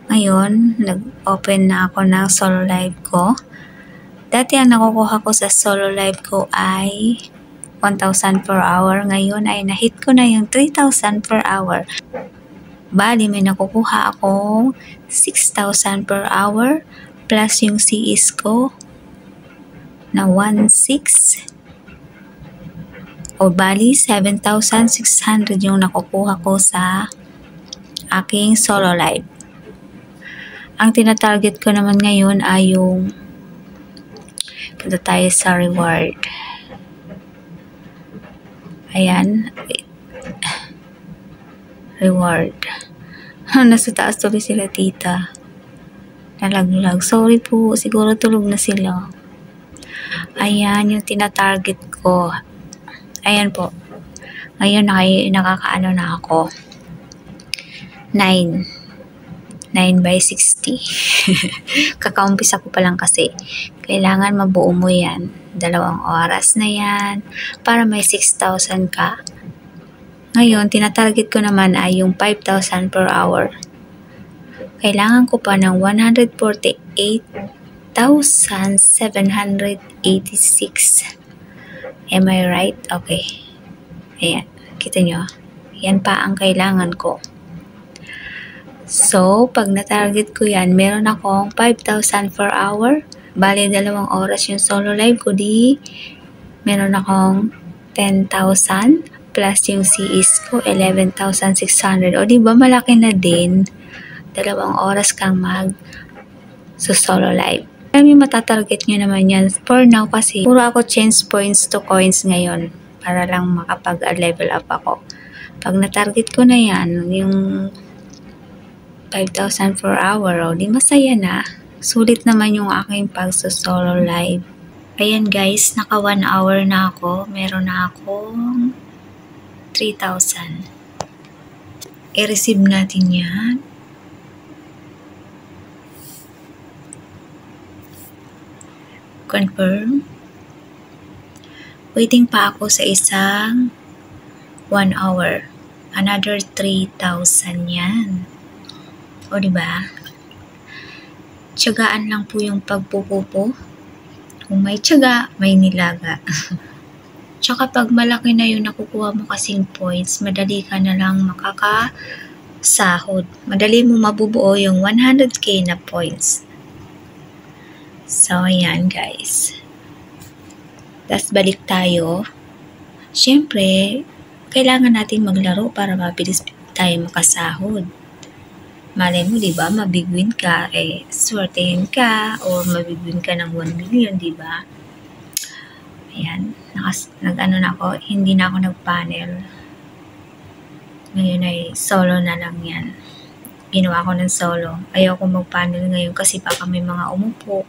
Ngayon, nag-open na ako ng solo live ko. Dati ang nakukuha ko sa solo live ko ay 1,000 per hour. Ngayon ay na-hit ko na yung 3,000 per hour. Bali, may nakukuha ako 6,000 per hour plus yung CS ko na 1,600. O bali, 7,600 yung nakukuha ko sa aking solo live. Ang tinatarget ko naman ngayon ay yung punta tayo sa reward. Ayan. Reward. Nasa taas tuloy sila, tita. Nalaglag. Sorry po. Siguro tulog na sila. Ayan yung tinatarget ko. Ayan po. Ngayon nakakaano na ako. 9 by 60. Kakaumpisa ko pa lang kasi. Kailangan mabuo mo yan. 2 oras na yan. Para may 6,000 ka. Ngayon, tinatarget ko naman ay yung 5,000 per hour. Kailangan ko pa ng 148,786. Am I right? Okay. Ayan. Kita nyo? Yan pa ang kailangan ko. So, pag na-target ko yan, meron akong 5,000 per hour. Bale, 2 oras yung solo live ko. Di, meron akong 10,000 plus yung CS ko, 11,600. O, di ba malaki na din? 2 oras kang solo live. Alam yung matatarget nyo naman yan. For now kasi, puro ako change points to coins ngayon para lang makapag-level up ako. Pag na-target ko na yan, yung 5,000 per hour, o di masaya na. Sulit naman yung aking pag-solo live. Ayan guys, naka 1 hour na ako. Meron na akong 3,000. I-receive natin yan. Confirm. Waiting pa ako sa isang 1 hour. Another 3,000 yan. O diba? Tiyagaan lang po yung pagpupupo. Kung may tiyaga, may nilaga. Tsaka pag malaki na yung nakukuha mo kasing points, madali ka na lang makakasahod. Madali mo mabubuo yung 100k na points. So, ayan guys. Tapos balik tayo. Siyempre, kailangan natin maglaro para mabilis tayo makasahod. Malay mo, diba, mabigwin ka, swertehin ka, or mabigwin ka ng 1 million, diba? Ayan, nag-ano na ako, hindi na ako nag-panel. Ngayon ay solo na lang yan. Ginawa ko ng solo. Ayaw ko mag-panel ngayon kasi baka may mga umupo.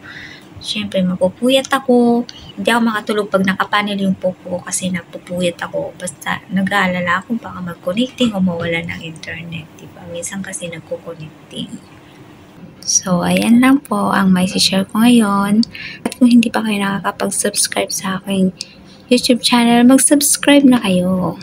Siyempre, mapupuyat ako. Hindi ako makatulog pag nakapanel yung pupo kasi napupuyat ako. Basta nag-aalala ako baka mag-connecting o mawala ng internet. Diba? Minsan kasi nagko-connecting. So, ayan lang po ang may share ko ngayon. At kung hindi pa kayo nakakapag-subscribe sa aking YouTube channel, mag-subscribe na kayo.